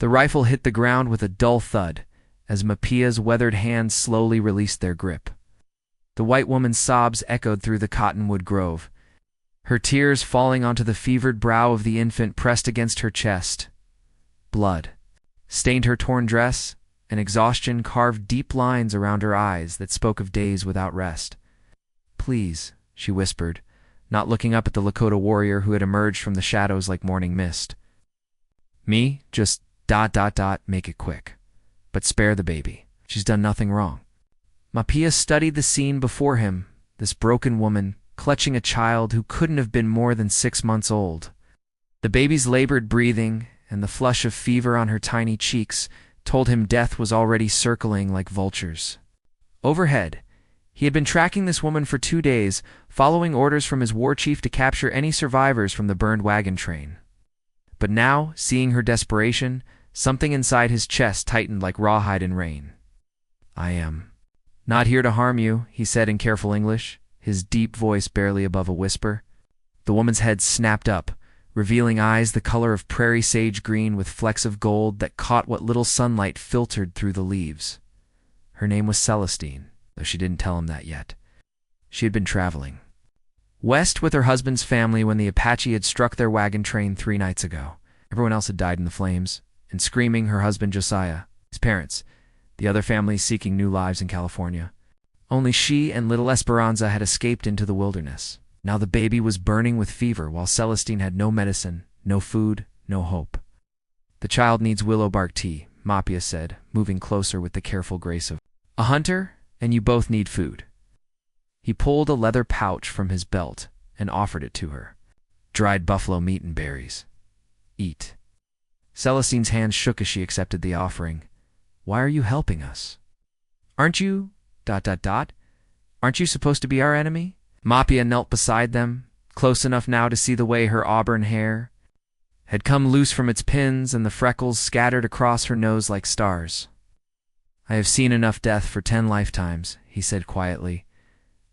The rifle hit the ground with a dull thud as Mapia's weathered hands slowly released their grip. The white woman's sobs echoed through the cottonwood grove, her tears falling onto the fevered brow of the infant pressed against her chest. Blood stained her torn dress, and exhaustion carved deep lines around her eyes that spoke of days without rest. "Please," she whispered, not looking up at the Lakota warrior who had emerged from the shadows like morning mist. "Me? Just ... make it quick. But spare the baby. She's done nothing wrong." Mapia studied the scene before him, this broken woman, clutching a child who couldn't have been more than 6 months old. The baby's labored breathing and the flush of fever on her tiny cheeks told him death was already circling like vultures. Overhead, he had been tracking this woman for 2 days, following orders from his war chief to capture any survivors from the burned wagon train. But now, seeing her desperation, something inside his chest tightened like rawhide in rain. "I am not here to harm you," he said in careful English, his deep voice barely above a whisper. The woman's head snapped up, revealing eyes the color of prairie sage green with flecks of gold that caught what little sunlight filtered through the leaves. Her name was Celestine, though she didn't tell him that yet. She had been traveling west with her husband's family when the Apache had struck their wagon train 3 nights ago. Everyone else had died in the flames, and screaming her husband Josiah, his parents, the other families seeking new lives in California. Only she and little Esperanza had escaped into the wilderness. Now the baby was burning with fever while Celestine had no medicine, no food, no hope. "The child needs willow bark tea," Mapia said, moving closer with the careful grace of a hunter, "and you both need food." He pulled a leather pouch from his belt and offered it to her. "Dried buffalo meat and berries. Eat." Celestine's hands shook as she accepted the offering. "Why are you helping us? Aren't you... Aren't you supposed to be our enemy?" Mapia knelt beside them, close enough now to see the way her auburn hair had come loose from its pins and the freckles scattered across her nose like stars. "I have seen enough death for 10 lifetimes," he said quietly.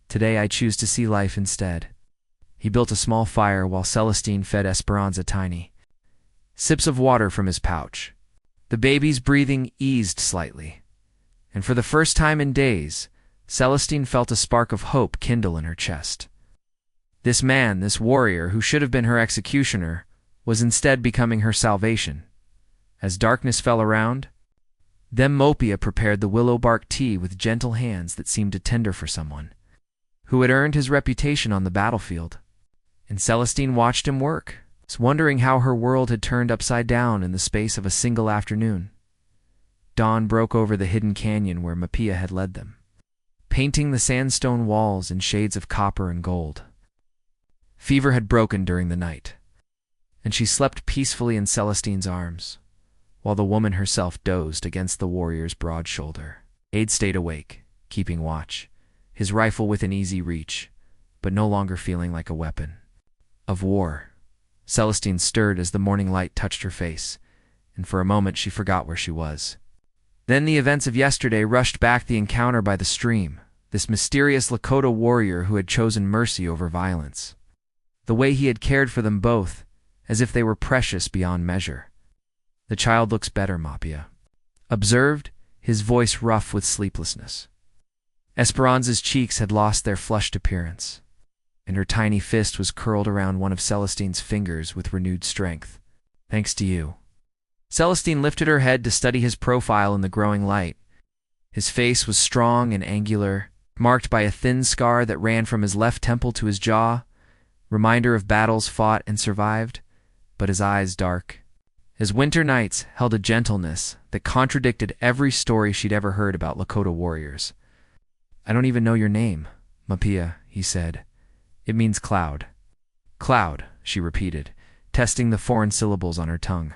"Today I choose to see life instead." He built a small fire while Celestine fed Esperanza tiny sips of water from his pouch. The baby's breathing eased slightly, and for the first time in days, Celestine felt a spark of hope kindle in her chest. This man, this warrior who should have been her executioner, was instead becoming her salvation. As darkness fell around, then Mopia prepared the willow bark tea with gentle hands that seemed to tender for someone who had earned his reputation on the battlefield. And Celestine watched him work, wondering how her world had turned upside down in the space of a single afternoon. Dawn broke over the hidden canyon where Mapia had led them, painting the sandstone walls in shades of copper and gold. Fever had broken during the night, and she slept peacefully in Celestine's arms, while the woman herself dozed against the warrior's broad shoulder. Aid stayed awake, keeping watch, his rifle within easy reach, but no longer feeling like a weapon of war. Celestine stirred as the morning light touched her face, and for a moment she forgot where she was. Then the events of yesterday rushed back: the encounter by the stream, this mysterious Lakota warrior who had chosen mercy over violence. The way he had cared for them both, as if they were precious beyond measure. "The child looks better," Mapia observed, his voice rough with sleeplessness. Esperanza's cheeks had lost their flushed appearance, and her tiny fist was curled around one of Celestine's fingers with renewed strength. "Thanks to you." Celestine lifted her head to study his profile in the growing light. His face was strong and angular, marked by a thin scar that ran from his left temple to his jaw, reminder of battles fought and survived, but his eyes dark. His winter nights held a gentleness that contradicted every story she'd ever heard about Lakota warriors. "I don't even know your name, Mapia," he said. "It means cloud." "Cloud," she repeated, testing the foreign syllables on her tongue.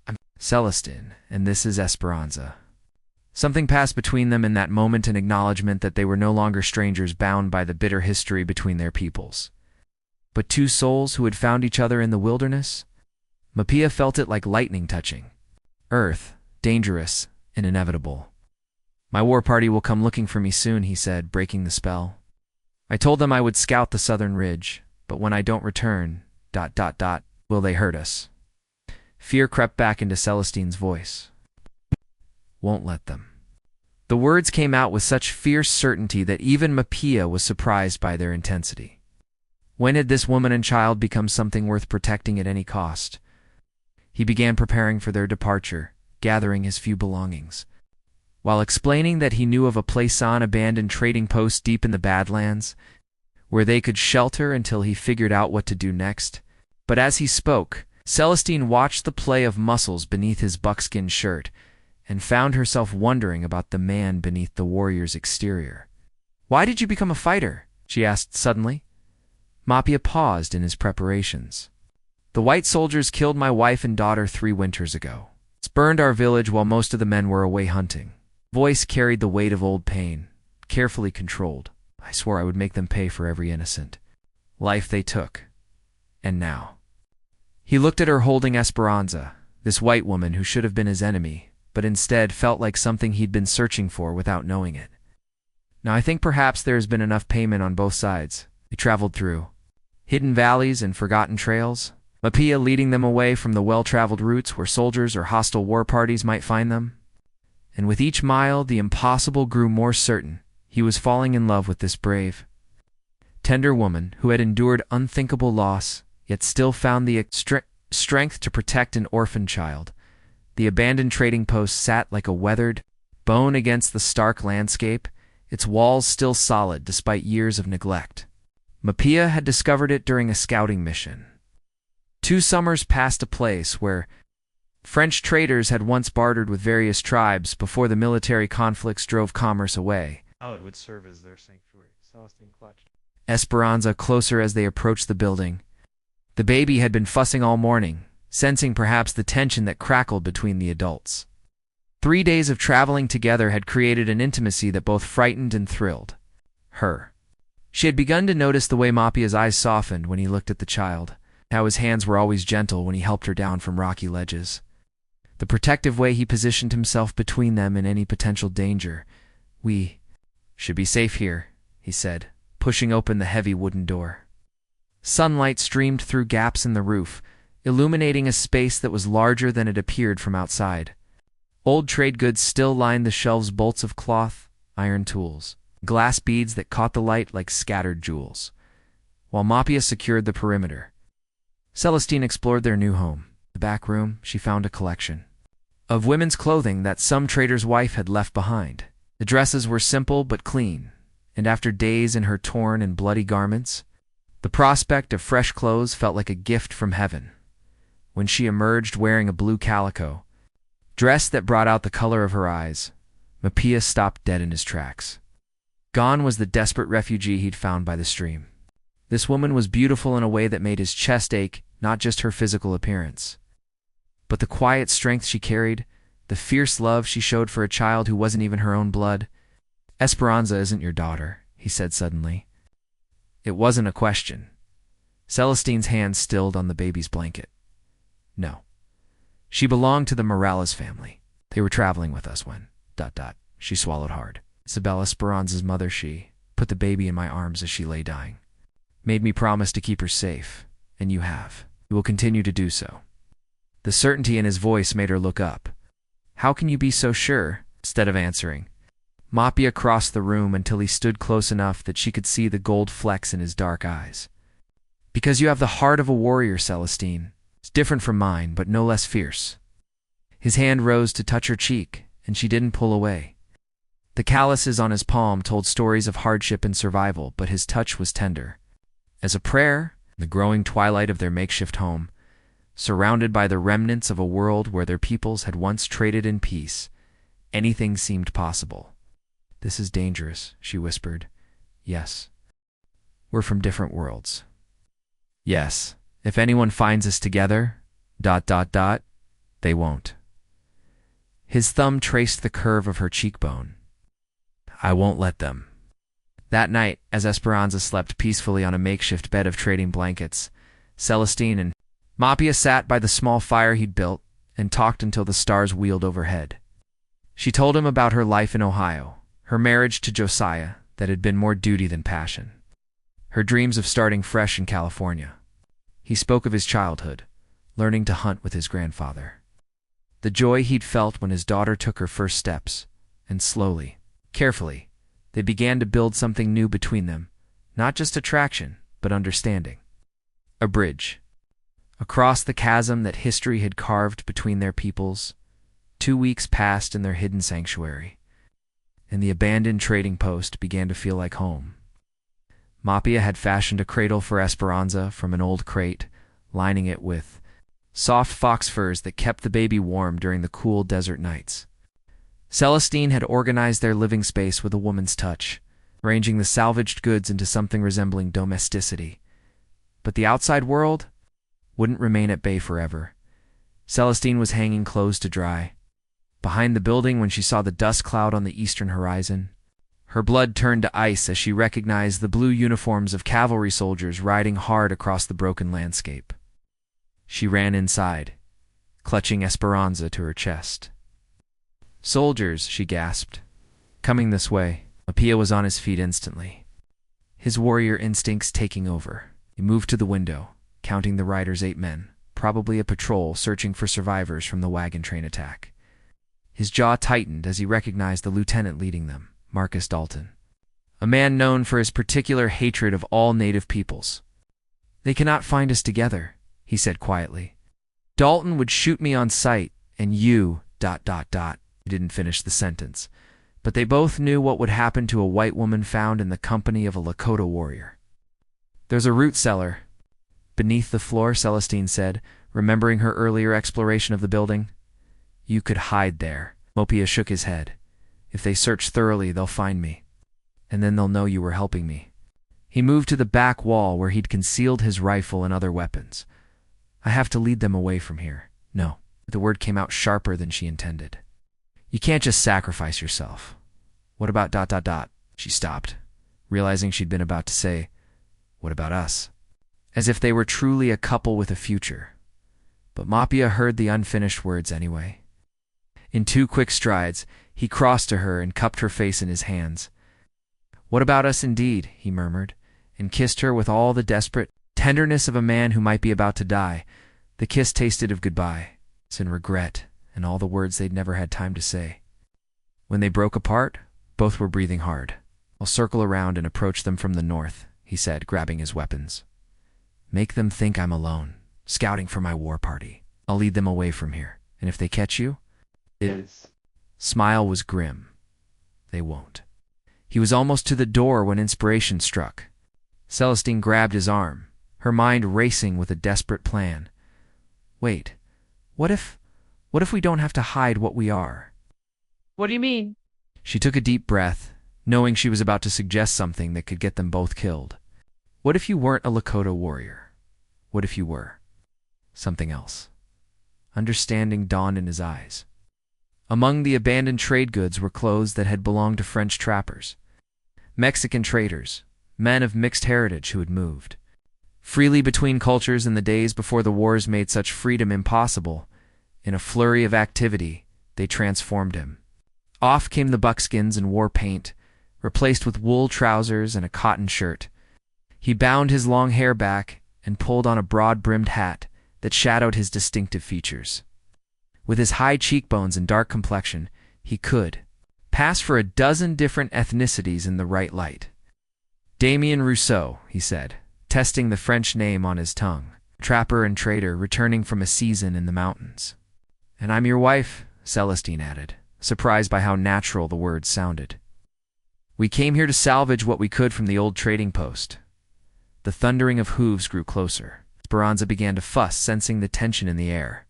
"I'm Celestine, and this is Esperanza." Something passed between them in that moment, an acknowledgement that they were no longer strangers bound by the bitter history between their peoples, but 2 souls who had found each other in the wilderness. Mapia felt it like lightning touching earth, dangerous and inevitable. "My war party will come looking for me soon," he said, breaking the spell. "I told them I would scout the southern ridge, but when I don't return... will they hurt us?" Fear crept back into Celestine's voice. Won't let them. The words came out with such fierce certainty that even Mapia was surprised by their intensity. When had this woman and child become something worth protecting at any cost? He began preparing for their departure, gathering his few belongings. While explaining that he knew of a Plaisson abandoned trading post deep in the Badlands, where they could shelter until he figured out what to do next. But as he spoke, Celestine watched the play of muscles beneath his buckskin shirt and found herself wondering about the man beneath the warrior's exterior. "Why did you become a fighter?" she asked suddenly. Mapia paused in his preparations. "The white soldiers killed my wife and daughter 3 winters ago. It's burned our village while most of the men were away hunting." Voice carried the weight of old pain, carefully controlled. "I swore I would make them pay for every innocent life they took. And now." He looked at her holding Esperanza, this white woman who should have been his enemy, but instead felt like something he'd been searching for without knowing it. "Now I think perhaps there has been enough payment on both sides." They traveled through hidden valleys and forgotten trails, Mapia leading them away from the well-traveled routes where soldiers or hostile war parties might find them. And with each mile, the impossible grew more certain. He was falling in love with this brave, tender woman who had endured unthinkable loss, yet still found the strength to protect an orphan child. The abandoned trading post sat like a weathered bone against the stark landscape, its walls still solid despite years of neglect. Mapia had discovered it during a scouting mission. 2 summers past a place where French traders had once bartered with various tribes before the military conflicts drove commerce away. How it would serve as their sanctuary. Celestine clutched Esperanza closer as they approached the building. The baby had been fussing all morning, sensing perhaps the tension that crackled between the adults. 3 days of traveling together had created an intimacy that both frightened and thrilled her. She had begun to notice the way Mapia's eyes softened when he looked at the child, how his hands were always gentle when he helped her down from rocky ledges, the protective way he positioned himself between them in any potential danger. "We should be safe here," he said, pushing open the heavy wooden door. Sunlight streamed through gaps in the roof, illuminating a space that was larger than it appeared from outside. Old trade goods still lined the shelves, bolts of cloth, iron tools, glass beads that caught the light like scattered jewels. While Mapia secured the perimeter, Celestine explored their new home. The back room, she found a collection of women's clothing that some trader's wife had left behind. The dresses were simple but clean, and after days in her torn and bloody garments, the prospect of fresh clothes felt like a gift from heaven. When she emerged wearing a blue calico dress that brought out the color of her eyes, Mapia stopped dead in his tracks. Gone was the desperate refugee he'd found by the stream. This woman was beautiful in a way that made his chest ache, not just her physical appearance, but the quiet strength she carried, the fierce love she showed for a child who wasn't even her own blood. "Esperanza isn't your daughter," he said suddenly. It wasn't a question. Celestine's hand stilled on the baby's blanket. "No. She belonged to the Morales family. They were traveling with us when... She swallowed hard. "Isabel Esperanza's mother, she put the baby in my arms as she lay dying. Made me promise to keep her safe, and you have. You will continue to do so." The certainty in his voice made her look up. "How can you be so sure?" Instead of answering, Mapia crossed the room until he stood close enough that she could see the gold flecks in his dark eyes. "Because you have the heart of a warrior, Celestine. It's different from mine, but no less fierce." His hand rose to touch her cheek, and she didn't pull away. The calluses on his palm told stories of hardship and survival, but his touch was tender. As a prayer, in the growing twilight of their makeshift home, surrounded by the remnants of a world where their peoples had once traded in peace, anything seemed possible. "This is dangerous," she whispered. "Yes. We're from different worlds. Yes, if anyone finds us together, ... they won't." His thumb traced the curve of her cheekbone. "I won't let them." That night, as Esperanza slept peacefully on a makeshift bed of trading blankets, Celestine and Mapia sat by the small fire he'd built and talked until the stars wheeled overhead. She told him about her life in Ohio, her marriage to Josiah that had been more duty than passion, her dreams of starting fresh in California. He spoke of his childhood, learning to hunt with his grandfather. The joy he'd felt when his daughter took her first steps, and slowly, carefully, they began to build something new between them, not just attraction, but understanding. A bridge. Across the chasm that history had carved between their peoples, 2 weeks passed in their hidden sanctuary, and the abandoned trading post began to feel like home. Mapia had fashioned a cradle for Esperanza from an old crate, lining it with soft fox furs that kept the baby warm during the cool desert nights. Celestine had organized their living space with a woman's touch, arranging the salvaged goods into something resembling domesticity. But the outside world wouldn't remain at bay forever. Celestine was hanging clothes to dry. Behind the building, when she saw the dust cloud on the eastern horizon, her blood turned to ice as she recognized the blue uniforms of cavalry soldiers riding hard across the broken landscape. She ran inside, clutching Esperanza to her chest. "Soldiers," she gasped. "Coming this way." Mapia was on his feet instantly, his warrior instincts taking over. He moved to the window, counting the riders, 8 men, probably a patrol searching for survivors from the wagon train attack. His jaw tightened as he recognized the lieutenant leading them, Marcus Dalton, a man known for his particular hatred of all native peoples. "They cannot find us together," he said quietly. "Dalton would shoot me on sight, and you... He didn't finish the sentence, but they both knew what would happen to a white woman found in the company of a Lakota warrior. "There's a root cellar beneath the floor," Celestine said, remembering her earlier exploration of the building. "You could hide there." Mapia shook his head. "If they search thoroughly, they'll find me. And then they'll know you were helping me." He moved to the back wall where he'd concealed his rifle and other weapons. "I have to lead them away from here." "No." The word came out sharper than she intended. "You can't just sacrifice yourself." "What about ... She stopped, realizing she'd been about to say, "What about us?" As if they were truly a couple with a future. But Mapia heard the unfinished words anyway. In 2 quick strides, he crossed to her and cupped her face in his hands. "What about us indeed," he murmured, and kissed her with all the desperate tenderness of a man who might be about to die. The kiss tasted of goodbye, and regret, and all the words they'd never had time to say. When they broke apart, both were breathing hard. "I'll circle around and approach them from the north," he said, grabbing his weapons. "Make them think I'm alone, scouting for my war party. I'll lead them away from here, and if they catch you..." His smile was grim. "They won't." He was almost to the door when inspiration struck. Celestine grabbed his arm, her mind racing with a desperate plan. "Wait, what if we don't have to hide what we are?" "What do you mean?" She took a deep breath, knowing she was about to suggest something that could get them both killed. "What if you weren't a Lakota warrior? What if you were something else?" Understanding dawned in his eyes. Among the abandoned trade goods were clothes that had belonged to French trappers, Mexican traders, men of mixed heritage who had moved freely between cultures in the days before the wars made such freedom impossible. In a flurry of activity, they transformed him. Off came the buckskins and war paint, replaced with wool trousers and a cotton shirt. He bound his long hair back and pulled on a broad-brimmed hat that shadowed his distinctive features. With his high cheekbones and dark complexion, he could pass for a dozen different ethnicities in the right light. "Damien Rousseau," he said, testing the French name on his tongue, trapper and trader returning from a season in the mountains. "And I'm your wife," Celestine added, surprised by how natural the words sounded. "We came here to salvage what we could from the old trading post." The thundering of hooves grew closer. Esperanza began to fuss, sensing the tension in the air.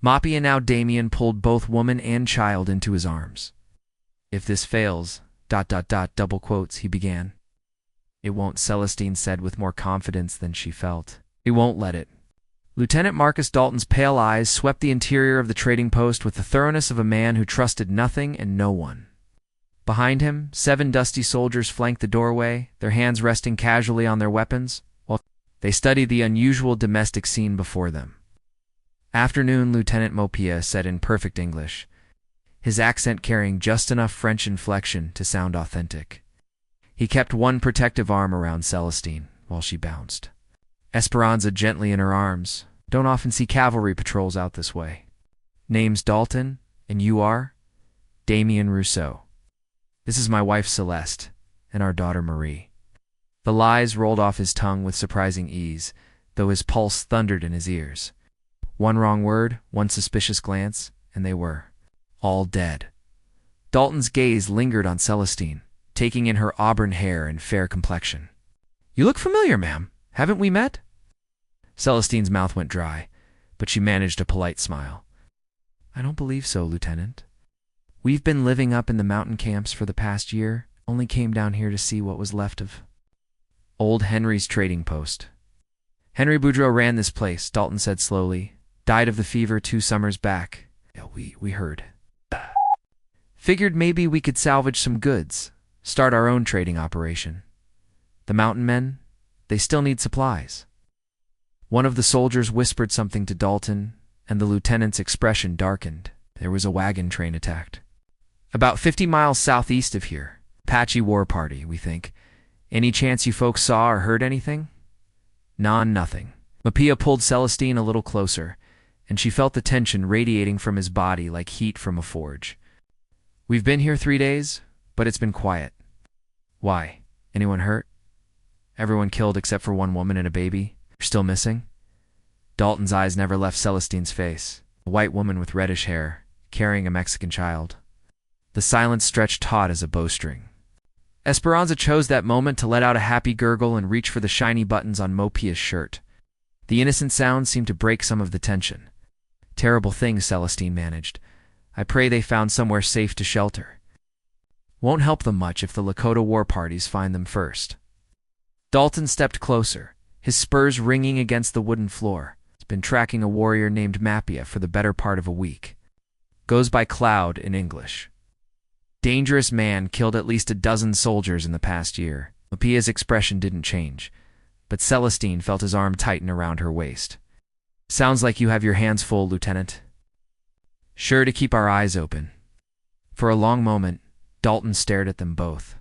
Mapia, now Damien, pulled both woman and child into his arms. "If this fails, ... double quotes," he began. "It won't," Celestine said with more confidence than she felt. "We won't let it." Lieutenant Marcus Dalton's pale eyes swept the interior of the trading post with the thoroughness of a man who trusted nothing and no one. Behind him, 7 dusty soldiers flanked the doorway, their hands resting casually on their weapons, while they studied the unusual domestic scene before them. "Afternoon," Lieutenant Mapia said in perfect English, his accent carrying just enough French inflection to sound authentic. He kept one protective arm around Celestine while she bounced Esperanza gently in her arms, Don't often see cavalry patrols out this way. Name's Dalton, and you are? Damien Rousseau. This is my wife Celeste, and our daughter Marie. The lies rolled off his tongue with surprising ease, though his pulse thundered in his ears. One wrong word, one suspicious glance, and they were all dead. Dalton's gaze lingered on Celestine, taking in her auburn hair and fair complexion. You look familiar, ma'am. Haven't we met? Celestine's mouth went dry, but she managed a polite smile. I don't believe so, Lieutenant. We've been living up in the mountain camps for the past year, only came down here to see what was left of old Henry's trading post. Henry Boudreaux ran this place, Dalton said slowly. Died of the fever 2 summers back. Yeah, we heard. Figured maybe we could salvage some goods, start our own trading operation. The mountain men, they still need supplies. One of the soldiers whispered something to Dalton, and the lieutenant's expression darkened. There was a wagon train attacked. About 50 miles southeast of here. Apache war party, we think. Any chance you folks saw or heard anything? Nothing. Mapia pulled Celestine a little closer, and she felt the tension radiating from his body like heat from a forge. We've been here 3 days, but it's been quiet. Why? Anyone hurt? Everyone killed except for one woman and a baby? You're still missing? Dalton's eyes never left Celestine's face. A white woman with reddish hair, carrying a Mexican child. The silence stretched taut as a bowstring. Esperanza chose that moment to let out a happy gurgle and reach for the shiny buttons on Mapia's shirt. The innocent sound seemed to break some of the tension. Terrible things, Celestine managed. I pray they found somewhere safe to shelter. Won't help them much if the Lakota war parties find them first. Dalton stepped closer, his spurs ringing against the wooden floor. He's been tracking a warrior named Mapia for the better part of a week. Goes by Cloud in English. Dangerous man, killed at least 12 soldiers in the past year. Mapia's expression didn't change, but Celestine felt his arm tighten around her waist. Sounds like you have your hands full, Lieutenant. Sure to keep our eyes open. For a long moment, Dalton stared at them both.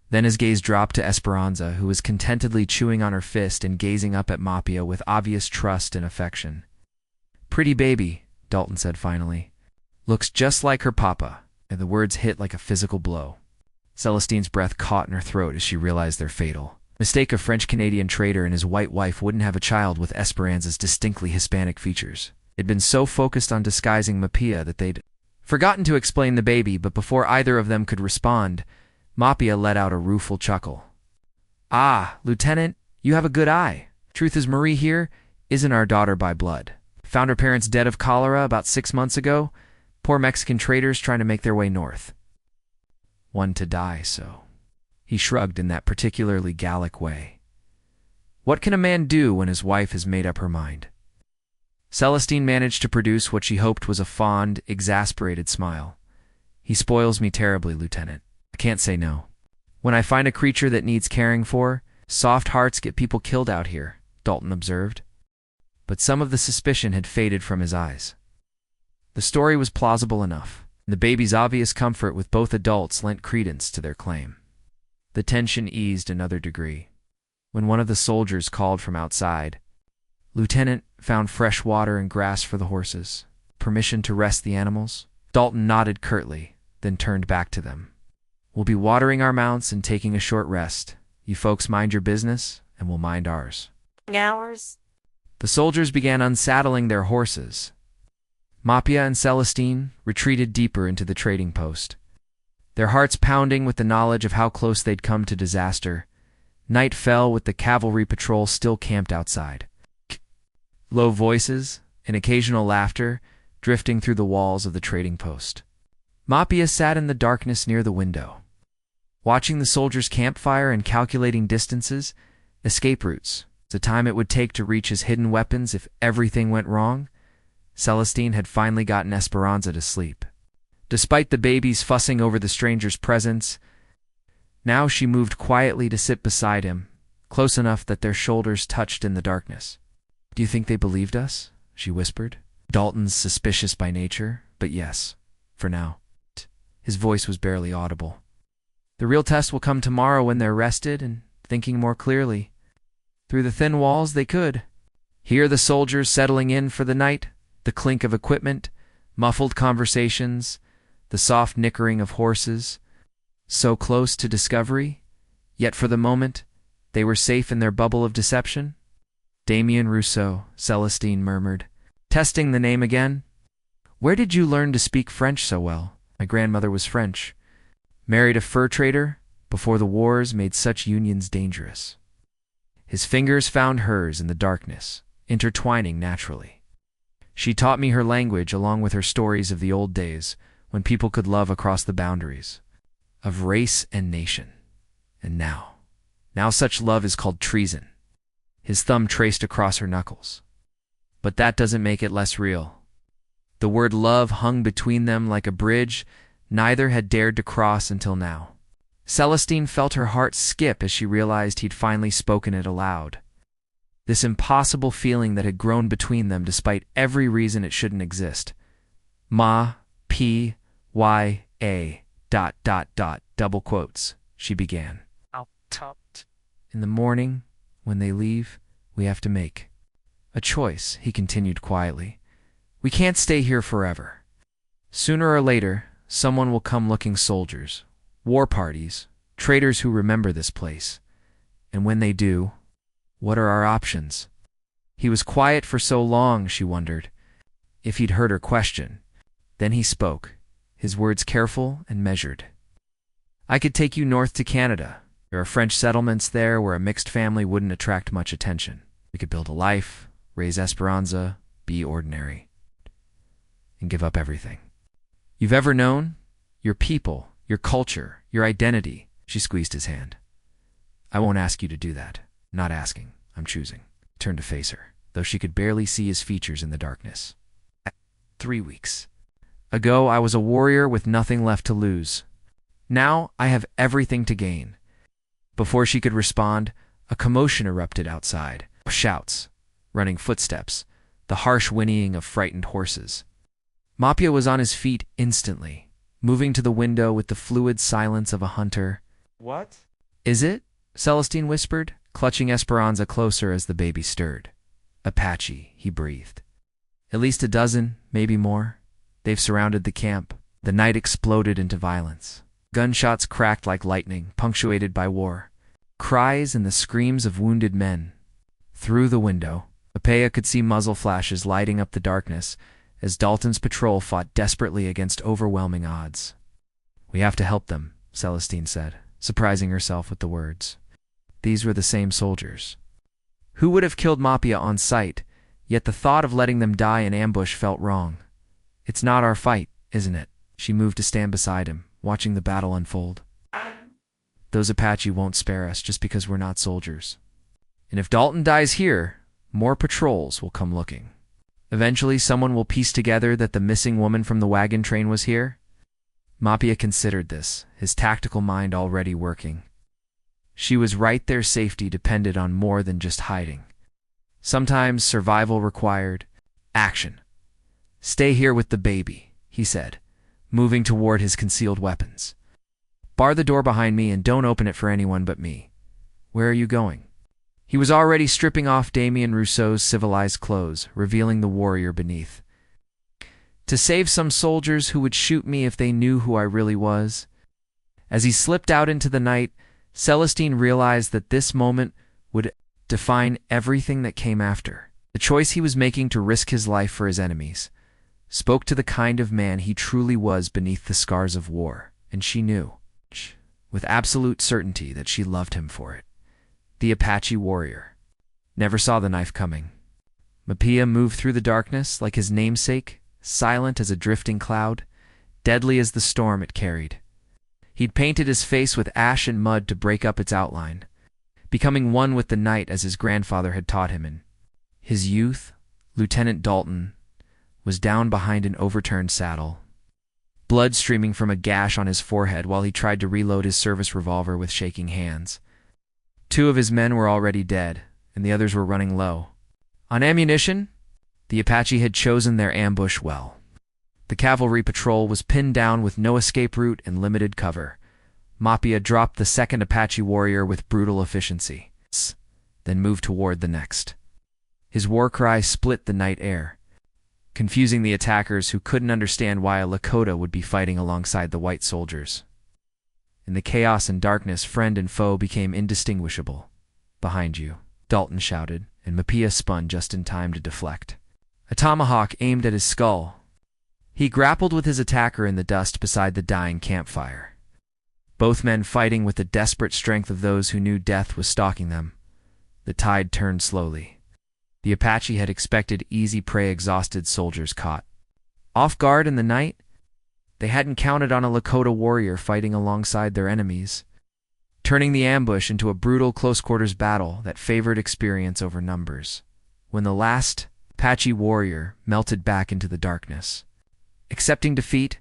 Then his gaze dropped to Esperanza, who was contentedly chewing on her fist and gazing up at Mapia with obvious trust and affection. Pretty baby, Dalton said finally. Looks just like her papa, and the words hit like a physical blow. Celestine's breath caught in her throat as she realized their fatal mistake. A French-Canadian trader and his white wife wouldn't have a child with Esperanza's distinctly Hispanic features. They'd been so focused on disguising Mapia that they'd forgotten to explain the baby, but before either of them could respond, Mapia let out a rueful chuckle. Ah, Lieutenant, you have a good eye. Truth is, Marie here isn't our daughter by blood. Found her parents dead of cholera about 6 months ago. Poor Mexican traders trying to make their way north. One to die, so. He shrugged in that particularly Gallic way. What can a man do when his wife has made up her mind? Celestine managed to produce what she hoped was a fond, exasperated smile. He spoils me terribly, Lieutenant. I can't say no. When I find a creature that needs caring for, soft hearts get people killed out here, Dalton observed. But some of the suspicion had faded from his eyes. The story was plausible enough. The baby's obvious comfort with both adults lent credence to their claim. The tension eased another degree. When one of the soldiers called from outside, Lieutenant, found fresh water and grass for the horses. Permission to rest the animals? Dalton nodded curtly, then turned back to them. We'll be watering our mounts and taking a short rest. You folks mind your business, and we'll mind ours. Ours? The soldiers began unsaddling their horses. Mapia and Celestine retreated deeper into the trading post, their hearts pounding with the knowledge of how close they'd come to disaster. Night fell with the cavalry patrol still camped outside. Low voices and occasional laughter drifting through the walls of the trading post. Mapia sat in the darkness near the window, watching the soldiers' campfire and calculating distances, escape routes, the time it would take to reach his hidden weapons if everything went wrong. Celestine had finally gotten Esperanza to sleep. Despite the babies fussing over the stranger's presence, now she moved quietly to sit beside him, close enough that their shoulders touched in the darkness. Do you think they believed us? She whispered. Dalton's suspicious by nature, but yes, for now. His voice was barely audible. The real test will come tomorrow when they're rested and thinking more clearly. Through the thin walls they could Hear the soldiers settling in for the night, the clink of equipment, muffled conversations, the soft nickering of horses. So close to discovery, yet for the moment, they were safe in their bubble of deception. Damien Rousseau, Celestine murmured, testing the name again. Where did you learn to speak French so well? My grandmother was French. Married a fur trader before the wars made such unions dangerous. His fingers found hers in the darkness, intertwining naturally. She taught me her language along with her stories of the old days when people could love across the boundaries of race and nation. And now such love is called treason. His thumb traced across her knuckles. But that doesn't make it less real. The word love hung between them like a bridge neither had dared to cross until now. Celestine felt her heart skip as she realized he'd finally spoken it aloud. This impossible feeling that had grown between them despite every reason it shouldn't exist. Ma, P, Y, A, ... double quotes, she began. In the morning, when they leave, we have to make a choice, he continued quietly. We can't stay here forever. Sooner or later, someone will come looking soldiers, war parties, traitors who remember this place. And when they do, what are our options? He was quiet for so long, she wondered, if he'd heard her question. Then he spoke, his words careful and measured. I could take you north to Canada. There are French settlements there where a mixed family wouldn't attract much attention. We could build a life, raise Esperanza, be ordinary, and give up everything you've ever known, your people, your culture, your identity. She squeezed his hand. I won't ask you to do that. Not asking, I'm choosing. He turned to face her, though she could barely see his features in the darkness. 3 weeks ago, I was a warrior with nothing left to lose. Now I have everything to gain. Before she could respond, a commotion erupted outside. Shouts, running footsteps, the harsh whinnying of frightened horses. Mapia was on his feet instantly, moving to the window with the fluid silence of a hunter. What? Is it? Celestine whispered, clutching Esperanza closer as the baby stirred. Apache, he breathed. At least a dozen, maybe more. They've surrounded the camp. The night exploded into violence. Gunshots cracked like lightning, punctuated by war. Cries and the screams of wounded men. Through the window, Apea could see muzzle flashes lighting up the darkness as Dalton's patrol fought desperately against overwhelming odds. We have to help them, Celestine said, surprising herself with the words. These were the same soldiers. Who would have killed Mapia on sight, yet the thought of letting them die in ambush felt wrong. It's not our fight, isn't it? She moved to stand beside him, watching the battle unfold. Those Apache won't spare us just because we're not soldiers. And if Dalton dies here, more patrols will come looking. Eventually, someone will piece together that the missing woman from the wagon train was here. Mapia considered this, his tactical mind already working. She was right there. Safety depended on more than just hiding. Sometimes survival required action. Stay here with the baby, he said, moving toward his concealed weapons. Bar the door behind me and don't open it for anyone but me. Where are you going? He was already stripping off Damien Rousseau's civilized clothes, revealing the warrior beneath. To save some soldiers who would shoot me if they knew who I really was. As he slipped out into the night, Celestine realized that this moment would define everything that came after. The choice he was making to risk his life for his enemies spoke to the kind of man he truly was beneath the scars of war, and she knew, with absolute certainty, that she loved him for it. The Apache warrior never saw the knife coming. Mapia moved through the darkness like his namesake, silent as a drifting cloud, deadly as the storm it carried. He'd painted his face with ash and mud to break up its outline, becoming one with the night as his grandfather had taught him in his youth. Lieutenant Dalton was down behind an overturned saddle, blood streaming from a gash on his forehead while he tried to reload his service revolver with shaking hands. 2 of his men were already dead, and the others were running low on ammunition. The Apache had chosen their ambush well. The cavalry patrol was pinned down with no escape route and limited cover. Mapia dropped the second Apache warrior with brutal efficiency, then moved toward the next. His war cry split the night air, confusing the attackers who couldn't understand why a Lakota would be fighting alongside the white soldiers. In the chaos and darkness, friend and foe became indistinguishable. "Behind you," Dalton shouted, and Mapia spun just in time to deflect. A tomahawk aimed at his skull. He grappled with his attacker in the dust beside the dying campfire. Both men fighting with the desperate strength of those who knew death was stalking them. The tide turned slowly. The Apache had expected easy prey, exhausted soldiers caught off guard in the night. They hadn't counted on a Lakota warrior fighting alongside their enemies, turning the ambush into a brutal close-quarters battle that favored experience over numbers. When the last Apache warrior melted back into the darkness, accepting defeat,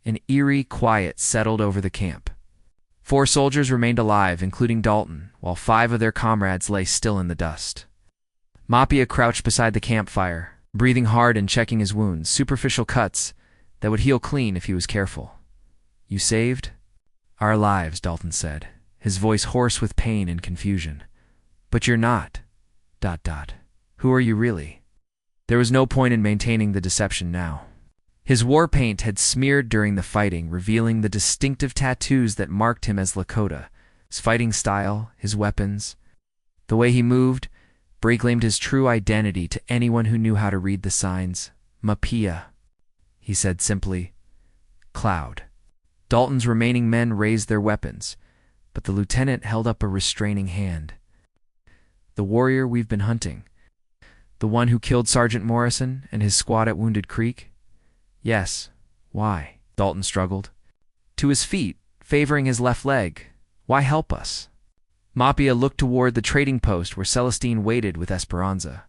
an eerie quiet settled over the camp. 4 soldiers remained alive, including Dalton, while 5 of their comrades lay still in the dust. Mapia crouched beside the campfire, breathing hard and checking his wounds, superficial cuts that would heal clean if he was careful. "You saved our lives," Dalton said, his voice hoarse with pain and confusion. "But you're not... ... Who are you really?" There was no point in maintaining the deception now. His war paint had smeared during the fighting, revealing the distinctive tattoos that marked him as Lakota. His fighting style, his weapons, the way he moved, proclaimed his true identity to anyone who knew how to read the signs. "Mapia," he said simply. "Cloud." Dalton's remaining men raised their weapons, but the lieutenant held up a restraining hand. "The warrior we've been hunting. The one who killed Sergeant Morrison and his squad at Wounded Creek?" "Yes." "Why?" Dalton struggled. To his feet, favoring his left leg. "Why help us?" Mapia looked toward the trading post where Celestine waited with Esperanza.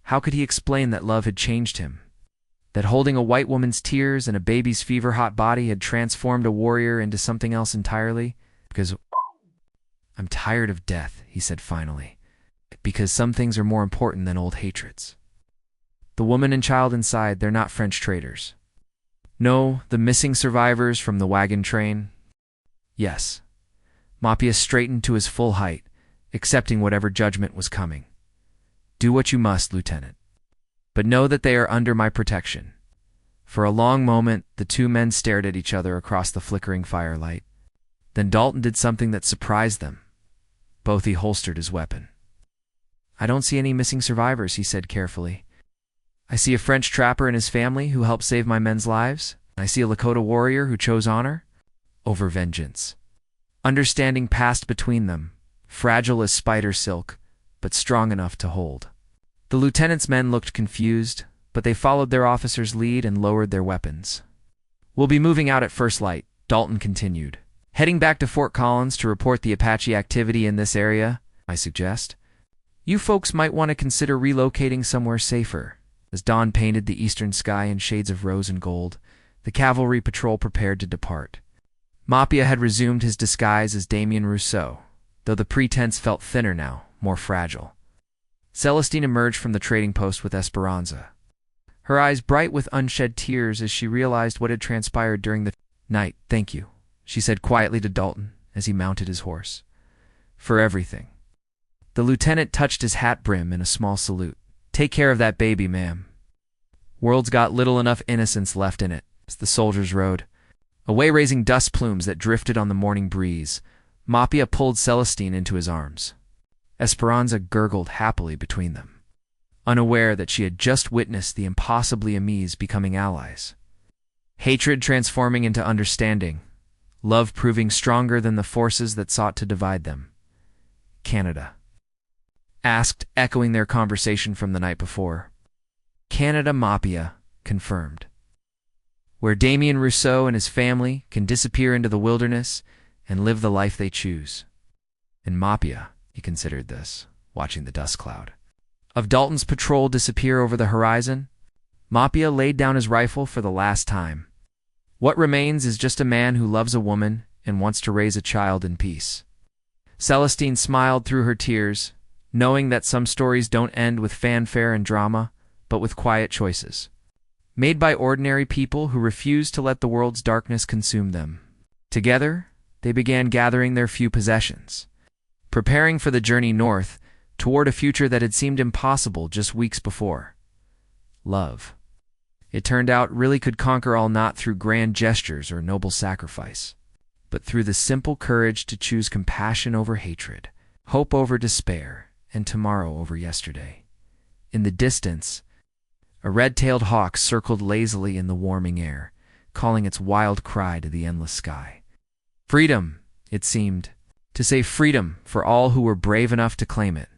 How could he explain that love had changed him? That holding a white woman's tears and a baby's fever-hot body had transformed a warrior into something else entirely? "Because I'm tired of death," he said finally. "Because some things are more important than old hatreds. The woman and child inside, they're not French traitors." "No, the missing survivors from the wagon train?" "Yes." Mapia straightened to his full height, accepting whatever judgment was coming. "Do what you must, Lieutenant. But know that they are under my protection." For a long moment, the 2 men stared at each other across the flickering firelight. Then Dalton did something that surprised them. Both he holstered his weapon. "I don't see any missing survivors," he said carefully. "I see a French trapper and his family who helped save my men's lives. I see a Lakota warrior who chose honor over vengeance. Understanding passed between them, fragile as spider silk, but strong enough to hold." The lieutenant's men looked confused, but they followed their officer's lead and lowered their weapons. "We'll be moving out at first light," Dalton continued. "Heading back to Fort Collins to report the Apache activity in this area, I suggest. You folks might want to consider relocating somewhere safer." As dawn painted the eastern sky in shades of rose and gold, the cavalry patrol prepared to depart. Mapia had resumed his disguise as Damien Rousseau, though the pretense felt thinner now, more fragile. Celestine emerged from the trading post with Esperanza, her eyes bright with unshed tears as she realized what had transpired during the night. "Thank you," she said quietly to Dalton as he mounted his horse. "For everything." The lieutenant touched his hat brim in a small salute. "Take care of that baby, ma'am." World's got little enough innocence left in it, as the soldiers rode. Away raising dust plumes that drifted on the morning breeze, Mapia pulled Celestine into his arms. Esperanza gurgled happily between them, unaware that she had just witnessed the impossibly Amis becoming allies. Hatred transforming into understanding, love proving stronger than the forces that sought to divide them. "Canada?" asked, echoing their conversation from the night before. "Canada," Mapia confirmed. "Where Damien Rousseau and his family can disappear into the wilderness and live the life they choose." And Mapia, he considered this, watching the dust cloud of Dalton's patrol disappear over the horizon. Mapia laid down his rifle for the last time. What remains is just a man who loves a woman and wants to raise a child in peace. Celestine smiled through her tears, knowing that some stories don't end with fanfare and drama, but with quiet choices, made by ordinary people who refuse to let the world's darkness consume them. Together, they began gathering their few possessions, preparing for the journey north toward a future that had seemed impossible just weeks before. Love. It turned out really could conquer all, not through grand gestures or noble sacrifice, but through the simple courage to choose compassion over hatred, hope over despair, and tomorrow over yesterday. In the distance, a red-tailed hawk circled lazily in the warming air, calling its wild cry to the endless sky. Freedom, it seemed, to say freedom for all who were brave enough to claim it.